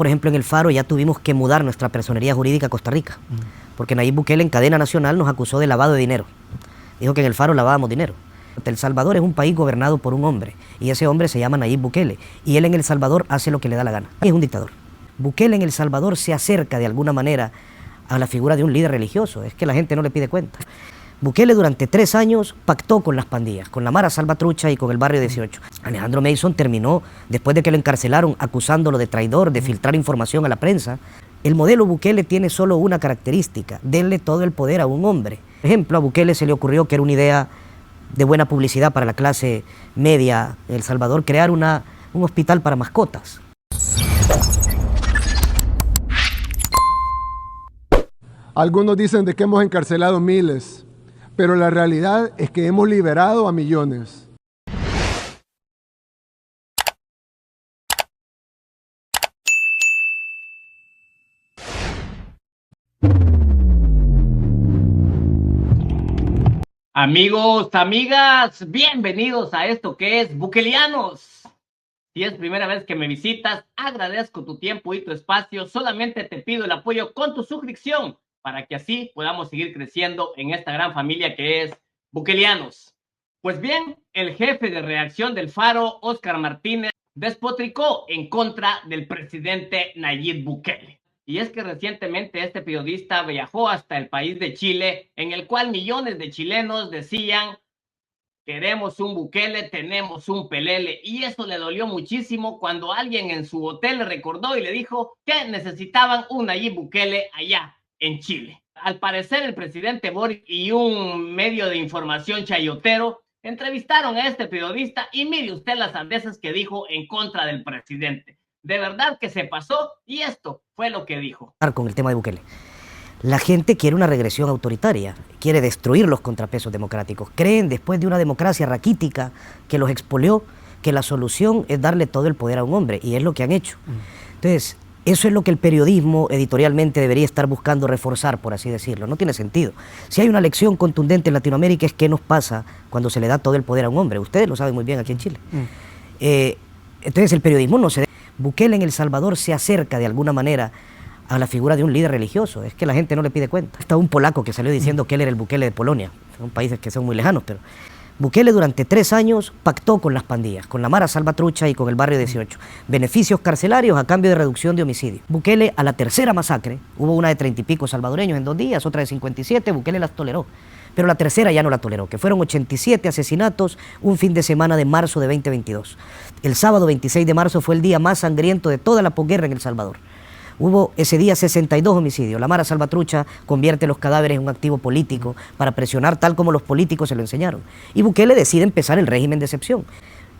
Por ejemplo, en El Faro ya tuvimos que mudar nuestra personería jurídica a Costa Rica, porque Nayib Bukele en cadena nacional nos acusó de lavado de dinero. Dijo que en El Faro lavábamos dinero. El Salvador es un país gobernado por un hombre, y ese hombre se llama Nayib Bukele, y él en El Salvador hace lo que le da la gana. Es un dictador. Bukele en El Salvador se acerca de alguna manera a la figura de un líder religioso, es que la gente no le pide cuenta. Bukele durante 3 años pactó con las pandillas, con la Mara Salvatrucha y con el Barrio 18. Alejandro Mason terminó, después de que lo encarcelaron, acusándolo de traidor, de filtrar información a la prensa. El modelo Bukele tiene solo una característica: denle todo el poder a un hombre. Por ejemplo, a Bukele se le ocurrió, que era una idea de buena publicidad para la clase media en El Salvador, crear un hospital para mascotas. Algunos dicen de que hemos encarcelado miles, pero la realidad es que hemos liberado a millones. Amigos, amigas, bienvenidos a esto que es Bukelianos. Si es primera vez que me visitas, agradezco tu tiempo y tu espacio. Solamente te pido el apoyo con tu suscripción para que así podamos seguir creciendo en esta gran familia que es Bukelianos. Pues bien, el jefe de redacción del Faro, Óscar Martínez, despotricó en contra del presidente Nayib Bukele. Y es que recientemente este periodista viajó hasta el país de Chile, en el cual millones de chilenos decían: queremos un Bukele, tenemos un pelele. Y eso le dolió muchísimo cuando alguien en su hotel le recordó y le dijo que necesitaban un Nayib Bukele allá en Chile. Al parecer, el presidente Boric y un medio de información chayotero entrevistaron a este periodista y mire usted las sandeces que dijo en contra del presidente. De verdad que se pasó, y esto fue lo que dijo. Con el tema de Bukele, la gente quiere una regresión autoritaria, quiere destruir los contrapesos democráticos. Creen, después de una democracia raquítica que los expolió, que la solución es darle todo el poder a un hombre, y es lo que han hecho. Entonces, eso es lo que el periodismo editorialmente debería estar buscando reforzar, por así decirlo. No tiene sentido. Si hay una lección contundente en Latinoamérica, es qué nos pasa cuando se le da todo el poder a un hombre. Ustedes lo saben muy bien aquí en Chile. Entonces, el periodismo no se... Bukele en El Salvador se acerca de alguna manera a la figura de un líder religioso, es que la gente no le pide cuenta. Está un polaco que salió diciendo que él era el Bukele de Polonia, son países que son muy lejanos, pero Bukele durante 3 años pactó con las pandillas, con la Mara Salvatrucha y con el Barrio 18, beneficios carcelarios a cambio de reducción de homicidios. Bukele, a la tercera masacre, hubo una de 30 y pico salvadoreños en 2 días, otra de 57, Bukele las toleró, pero la tercera ya no la toleró, que fueron 87 asesinatos un fin de semana de marzo de 2022. El sábado 26 de marzo fue el día más sangriento de toda la posguerra en El Salvador. Hubo ese día 62 homicidios. La Mara Salvatrucha convierte los cadáveres en un activo político para presionar tal como los políticos se lo enseñaron. Y Bukele decide empezar el régimen de excepción.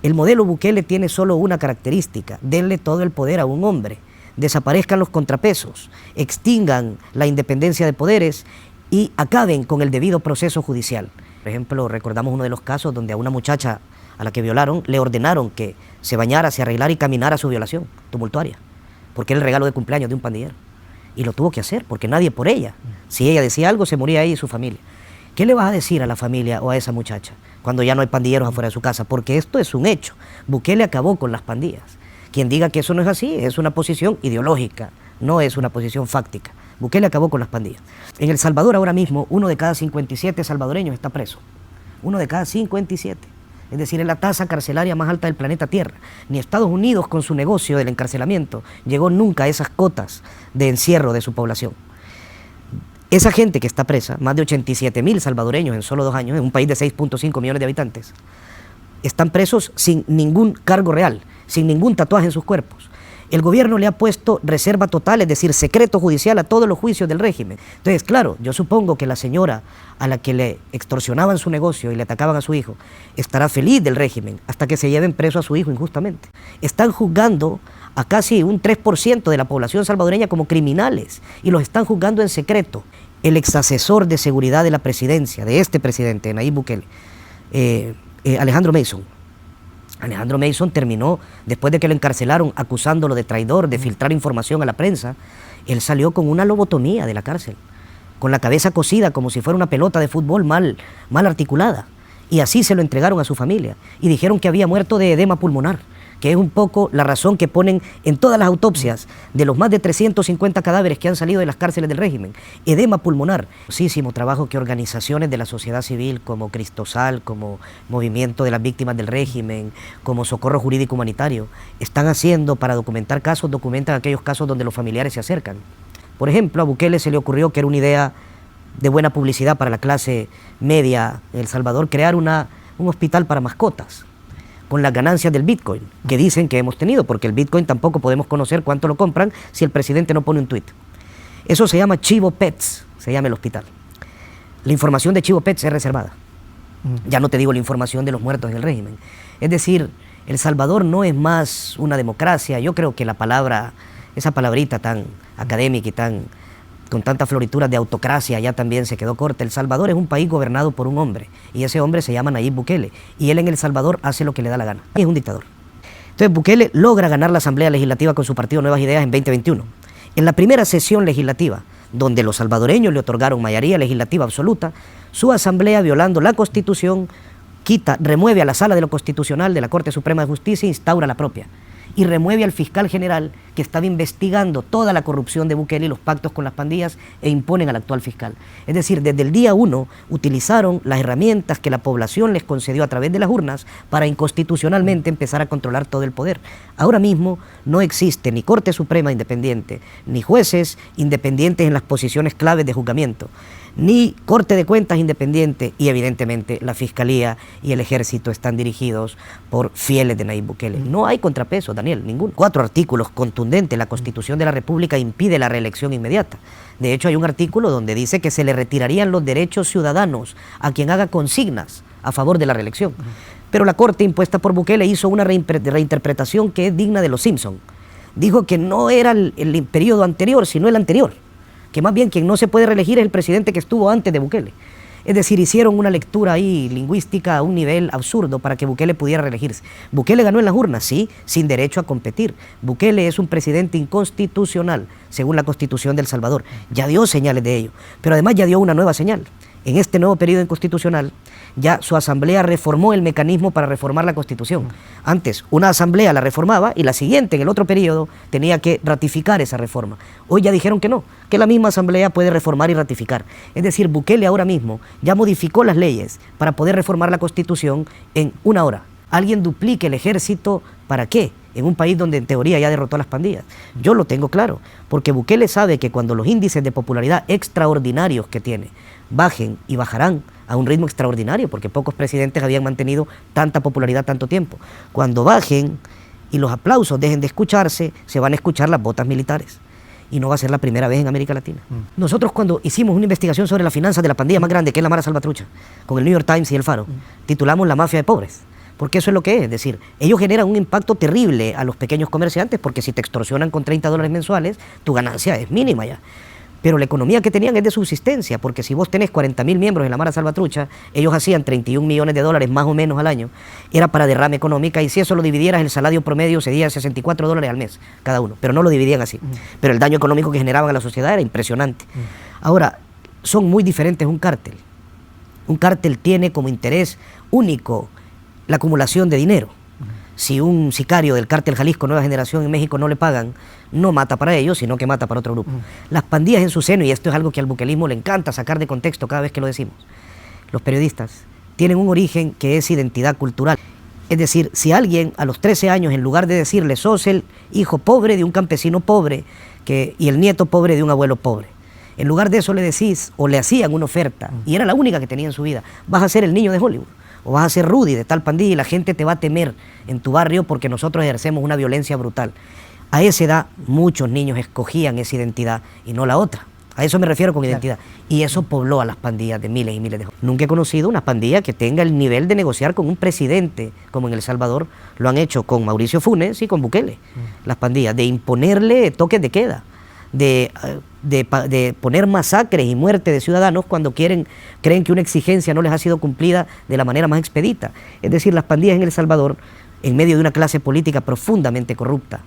El modelo Bukele tiene solo una característica: denle todo el poder a un hombre, desaparezcan los contrapesos, extingan la independencia de poderes y acaben con el debido proceso judicial. Por ejemplo, recordamos uno de los casos donde a una muchacha a la que violaron le ordenaron que se bañara, se arreglara y caminara a su violación tumultuaria, porque era el regalo de cumpleaños de un pandillero. Y lo tuvo que hacer, porque nadie por ella. Si ella decía algo, se moría ella y su familia. ¿Qué le vas a decir a la familia o a esa muchacha cuando ya no hay pandilleros afuera de su casa? Porque esto es un hecho. Bukele acabó con las pandillas. Quien diga que eso no es así, es una posición ideológica, no es una posición fáctica. Bukele acabó con las pandillas. En El Salvador ahora mismo, 1 de cada 57 salvadoreños está preso. 1 de cada 57. Es decir, es la tasa carcelaria más alta del planeta Tierra. Ni Estados Unidos, con su negocio del encarcelamiento, llegó nunca a esas cotas de encierro de su población. Esa gente que está presa, más de 87.000 salvadoreños en solo 2 años, en un país de 6.5 millones de habitantes, están presos sin ningún cargo real, sin ningún tatuaje en sus cuerpos. El gobierno le ha puesto reserva total, es decir, secreto judicial a todos los juicios del régimen. Entonces, claro, yo supongo que la señora a la que le extorsionaban su negocio y le atacaban a su hijo estará feliz del régimen hasta que se lleven preso a su hijo injustamente. Están juzgando a casi un 3% de la población salvadoreña como criminales y los están juzgando en secreto. El exasesor de seguridad de la presidencia, de este presidente, Nayib Bukele, Alejandro Mason terminó, después de que lo encarcelaron acusándolo de traidor, de filtrar información a la prensa. Él salió con una lobotomía de la cárcel, con la cabeza cosida como si fuera una pelota de fútbol mal articulada. Y así se lo entregaron a su familia. Y dijeron que había muerto de edema pulmonar, que es un poco la razón que ponen en todas las autopsias de los más de 350 cadáveres que han salido de las cárceles del régimen. Edema pulmonar. Muchísimo trabajo que organizaciones de la sociedad civil como Cristosal, como Movimiento de las Víctimas del Régimen, como Socorro Jurídico Humanitario, están haciendo para documentar casos, documentan aquellos casos donde los familiares se acercan. Por ejemplo, a Bukele se le ocurrió, que era una idea de buena publicidad para la clase media en El Salvador, crear un hospital para mascotas, con las ganancias del Bitcoin, que dicen que hemos tenido, porque el Bitcoin tampoco podemos conocer cuánto lo compran si el presidente no pone un tuit. Eso se llama Chivo Pets, se llama el hospital. La información de Chivo Pets es reservada. Ya no te digo la información de los muertos en el régimen. Es decir, El Salvador no es más una democracia. Yo creo que la palabra, esa palabrita tan académica y con tantas florituras de autocracia, ya también se quedó corta. El Salvador es un país gobernado por un hombre, y ese hombre se llama Nayib Bukele, y él en El Salvador hace lo que le da la gana. Es un dictador. Entonces Bukele logra ganar la Asamblea Legislativa con su partido Nuevas Ideas en 2021. En la primera sesión legislativa, donde los salvadoreños le otorgaron mayoría legislativa absoluta, su asamblea, violando la Constitución, remueve a la Sala de lo Constitucional de la Corte Suprema de Justicia e instaura la propia. Y remueve al fiscal general que estaba investigando toda la corrupción de Bukele y los pactos con las pandillas, e imponen al actual fiscal. Es decir, desde el día 1 utilizaron las herramientas que la población les concedió a través de las urnas para inconstitucionalmente empezar a controlar todo el poder. Ahora mismo no existe ni Corte Suprema independiente, ni jueces independientes en las posiciones claves de juzgamiento, ni Corte de Cuentas independiente, y evidentemente la Fiscalía y el Ejército están dirigidos por fieles de Nayib Bukele. No hay contrapeso, Daniel, ninguno. 4 artículos contundentes. La Constitución de la República impide la reelección inmediata. De hecho, hay un artículo donde dice que se le retirarían los derechos ciudadanos a quien haga consignas a favor de la reelección. Pero la Corte, impuesta por Bukele, hizo una reinterpretación que es digna de los Simpson. Dijo que no era el periodo anterior, sino el anterior, que más bien quien no se puede reelegir es el presidente que estuvo antes de Bukele. Es decir, hicieron una lectura ahí lingüística a un nivel absurdo para que Bukele pudiera reelegirse. Bukele ganó en las urnas, sí, sin derecho a competir. Bukele es un presidente inconstitucional, según la Constitución de El Salvador. Ya dio señales de ello, pero además ya dio una nueva señal. En este nuevo periodo inconstitucional, ya su asamblea reformó el mecanismo para reformar la Constitución. Antes, una asamblea la reformaba y la siguiente, en el otro periodo, tenía que ratificar esa reforma. Hoy ya dijeron que no, que la misma asamblea puede reformar y ratificar. Es decir, Bukele ahora mismo ya modificó las leyes para poder reformar la Constitución en 1 hora. Alguien duplique el ejército, ¿para qué? En un país donde en teoría ya derrotó a las pandillas. Yo lo tengo claro, porque Bukele sabe que cuando los índices de popularidad extraordinarios que tiene bajen, y bajarán a un ritmo extraordinario, porque pocos presidentes habían mantenido tanta popularidad tanto tiempo, cuando bajen y los aplausos dejen de escucharse, se van a escuchar las botas militares. Y no va a ser la primera vez en América Latina. Nosotros, cuando hicimos una investigación sobre las finanzas de la pandilla más grande, que es la Mara Salvatrucha, con el New York Times y el Faro, titulamos La Mafia de Pobres. Porque eso es lo que es decir, ellos generan un impacto terrible a los pequeños comerciantes, porque si te extorsionan con $30 mensuales, tu ganancia es mínima ya. Pero la economía que tenían es de subsistencia, porque si vos tenés 40.000 miembros en la Mara Salvatrucha, ellos hacían $31 millones más o menos al año, era para derrame económica, y si eso lo dividieras, el salario promedio sería $64 al mes cada uno, pero no lo dividían así. Pero el daño económico que generaban a la sociedad era impresionante. Ahora, son muy diferentes un cártel. Un cártel tiene como interés único la acumulación de dinero. Si un sicario del cártel Jalisco Nueva Generación en México no le pagan, no mata para ellos, sino que mata para otro grupo. Las pandillas en su seno, y esto es algo que al buquelismo le encanta sacar de contexto cada vez que lo decimos, los periodistas, tienen un origen que es identidad cultural. Es decir, si alguien a los 13 años, en lugar de decirle sos el hijo pobre de un campesino pobre y el nieto pobre de un abuelo pobre, en lugar de eso le decís, o le hacían una oferta, y era la única que tenía en su vida, vas a ser el niño de Hollywood, o vas a ser Rudy de tal pandilla, y la gente te va a temer en tu barrio porque nosotros ejercemos una violencia brutal. A esa edad muchos niños escogían esa identidad y no la otra. A eso me refiero con identidad. Y eso pobló a las pandillas de miles y miles de jóvenes. Nunca he conocido una pandilla que tenga el nivel de negociar con un presidente, como en El Salvador lo han hecho con Mauricio Funes y con Bukele. Las pandillas, de imponerle toques de queda, de poner masacres y muerte de ciudadanos cuando creen que una exigencia no les ha sido cumplida de la manera más expedita. Es decir, las pandillas en El Salvador, en medio de una clase política profundamente corrupta,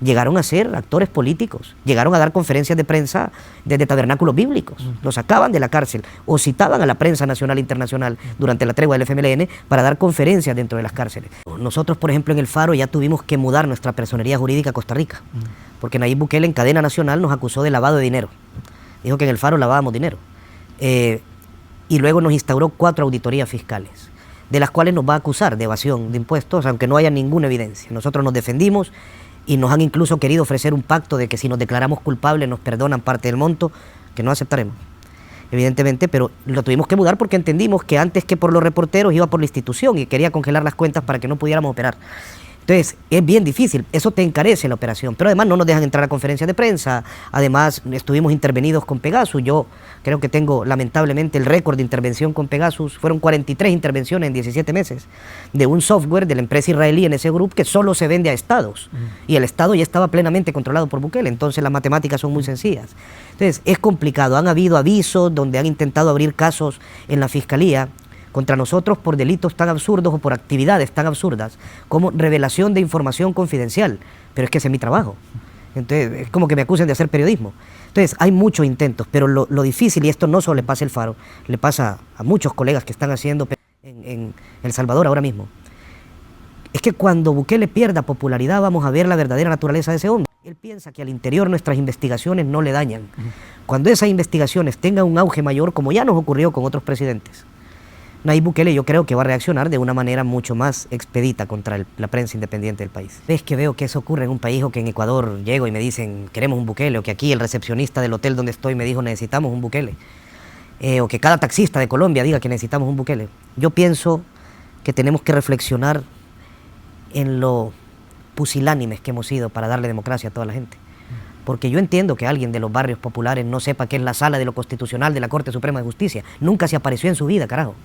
llegaron a ser actores políticos, llegaron a dar conferencias de prensa desde tabernáculos bíblicos, los sacaban de la cárcel o citaban a la prensa nacional e internacional durante la tregua del FMLN para dar conferencias dentro de las cárceles. Nosotros, por ejemplo, en El Faro ya tuvimos que mudar nuestra personería jurídica a Costa Rica, porque Nayib Bukele en cadena nacional nos acusó de lavado de dinero. Dijo que en El Faro lavábamos dinero. Y luego nos instauró 4 auditorías fiscales, de las cuales nos va a acusar de evasión de impuestos, aunque no haya ninguna evidencia. Nosotros nos defendimos y nos han incluso querido ofrecer un pacto de que si nos declaramos culpables nos perdonan parte del monto, que no aceptaremos, evidentemente, pero lo tuvimos que mudar porque entendimos que antes que por los reporteros iba por la institución y quería congelar las cuentas para que no pudiéramos operar. Entonces, es bien difícil, eso te encarece la operación, pero además no nos dejan entrar a conferencias de prensa, además estuvimos intervenidos con Pegasus, yo creo que tengo lamentablemente el récord de intervención con Pegasus, fueron 43 intervenciones en 17 meses, de un software de la empresa israelí en ese grupo que solo se vende a estados, y el estado ya estaba plenamente controlado por Bukele, entonces las matemáticas son muy sencillas. Entonces, es complicado, han habido avisos donde han intentado abrir casos en la fiscalía contra nosotros por delitos tan absurdos o por actividades tan absurdas como revelación de información confidencial, pero es que ese es mi trabajo. Entonces, es como que me acusen de hacer periodismo. Entonces, hay muchos intentos, pero lo difícil, y esto no solo le pasa al Faro, le pasa a muchos colegas que están haciendo en El Salvador ahora mismo, es que cuando Bukele pierda popularidad vamos a ver la verdadera naturaleza de ese hombre. Él piensa que al interior nuestras investigaciones no le dañan. Cuando esas investigaciones tengan un auge mayor, como ya nos ocurrió con otros presidentes, Nayib Bukele yo creo que va a reaccionar de una manera mucho más expedita contra la prensa independiente del país. Es que veo que eso ocurre en un país o que en Ecuador llego y me dicen queremos un Bukele, o que aquí el recepcionista del hotel donde estoy me dijo necesitamos un Bukele, o que cada taxista de Colombia diga que necesitamos un Bukele. Yo pienso que tenemos que reflexionar en lo pusilánimes que hemos sido para darle democracia a toda la gente. Porque yo entiendo que alguien de los barrios populares no sepa qué es la sala de lo constitucional de la Corte Suprema de Justicia. Nunca se apareció en su vida, carajo.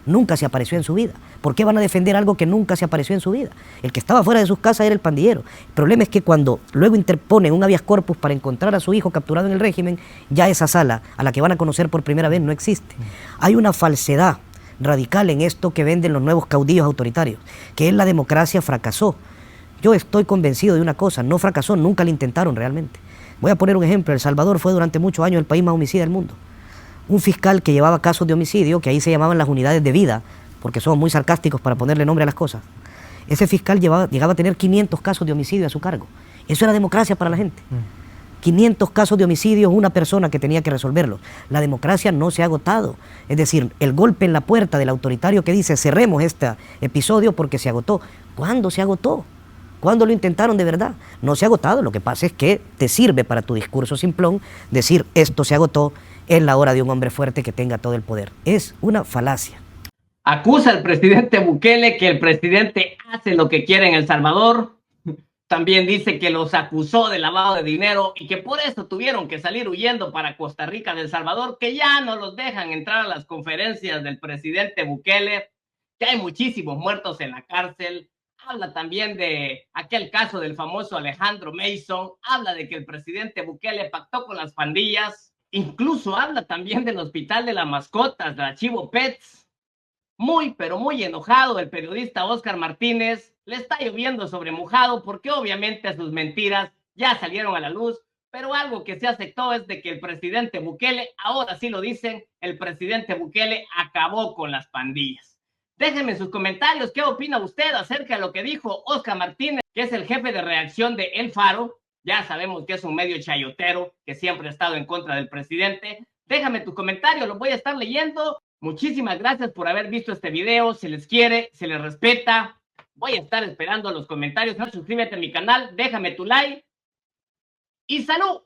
Nunca se apareció en su vida. ¿Por qué van a defender algo que nunca se apareció en su vida? El que estaba fuera de sus casas era el pandillero. El problema es que cuando luego interponen un habeas corpus para encontrar a su hijo capturado en el régimen, ya esa sala a la que van a conocer por primera vez no existe. Hay una falsedad radical en esto que venden los nuevos caudillos autoritarios, que es la democracia fracasó. Yo estoy convencido de una cosa, no fracasó, nunca lo intentaron realmente. Voy a poner un ejemplo. El Salvador fue durante muchos años el país más homicida del mundo. Un fiscal que llevaba casos de homicidio, que ahí se llamaban las unidades de vida, porque somos muy sarcásticos para ponerle nombre a las cosas. Ese fiscal llegaba a tener 500 casos de homicidio a su cargo. Eso era democracia para la gente. 500 casos de homicidio, una persona que tenía que resolverlos. La democracia no se ha agotado. Es decir, el golpe en la puerta del autoritario que dice cerremos este episodio porque se agotó. ¿Cuándo se agotó? ¿Cuándo lo intentaron de verdad? No se ha agotado. Lo que pasa es que te sirve para tu discurso simplón decir esto se agotó. Es la hora de un hombre fuerte que tenga todo el poder. Es una falacia. Acusa al presidente Bukele que el presidente hace lo que quiere en El Salvador. También dice que los acusó de lavado de dinero y que por eso tuvieron que salir huyendo para Costa Rica del Salvador, que ya no los dejan entrar a las conferencias del presidente Bukele, que hay muchísimos muertos en la cárcel. Habla también de aquel caso del famoso Alejandro Mason. Habla de que el presidente Bukele pactó con las pandillas. Incluso habla también del hospital de las mascotas, la Chivo Pets. Muy, pero muy enojado el periodista Oscar Martínez. Le está lloviendo sobre mojado porque obviamente sus mentiras ya salieron a la luz. Pero algo que se aceptó es de que el presidente Bukele, ahora sí lo dicen, el presidente Bukele acabó con las pandillas. Déjenme en sus comentarios qué opina usted acerca de lo que dijo Oscar Martínez, que es el jefe de redacción de El Faro. Ya sabemos que es un medio chayotero que siempre ha estado en contra del presidente. Déjame tus comentarios, los voy a estar leyendo. Muchísimas gracias por haber visto este video. Se les quiere, se les respeta. Voy a estar esperando los comentarios. Suscríbete a mi canal, déjame tu like. ¡Y salud!